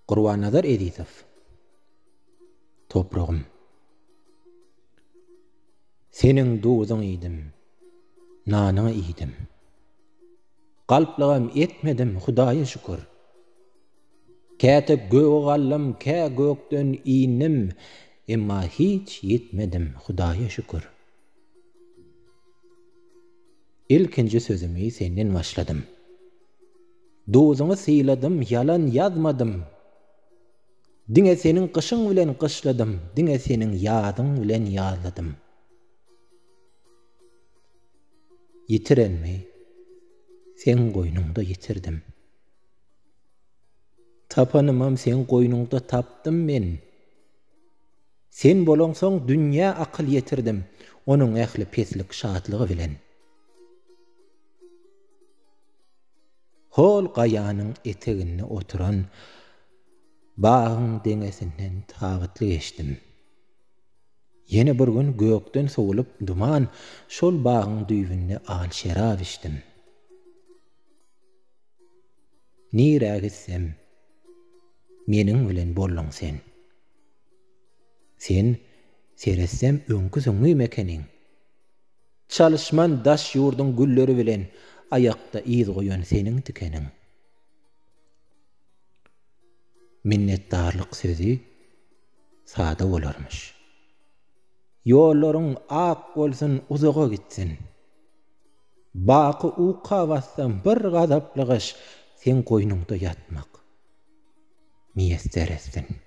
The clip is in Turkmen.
Gurbanazar Edisov. Toprağım. Senin duzun idim, nanına idim. Qalplygam etmedim, Hudaýa şükür. Kätip göğe gallam, kä gökden inim, emma hiç yetmedim, Hudaýa şükür. İlkinji sözümi senden başladım. Duzuňy syladım, yalan yazmadım. Diňe senin kışın bilen kışladım, diňe senin ýadyň bilen ýazladım. Yitirenmi, sen goýnуňda yitirdim. Tapanymam sen goýnуňda tapdym men. Sen bolonsoň dünýä akyl yetirdim, onuň ähli peslik şadlygy bilen. Hol gaýanyň eteginde oturan bagyň deňesinden tagatly geçdim. Yine bir gün gökden sowulup duman şol bagyň düýbünde alşerap içdim. Nire gitsem, meniň bilen bollaň sen. Sen seretsem öňkü söňňi mekeniň. Çalışman daş ýurdun gülleri bilen ayakta iz goýan seniň tikeniň. Minnetdarlyk sözi sada bolarmyş. Ýollaryň ak bolsun, uzaga gitsin. Baky uqa bassam bir gazaplygyş sen goýnуňda ýatmak. Miýesser etsin.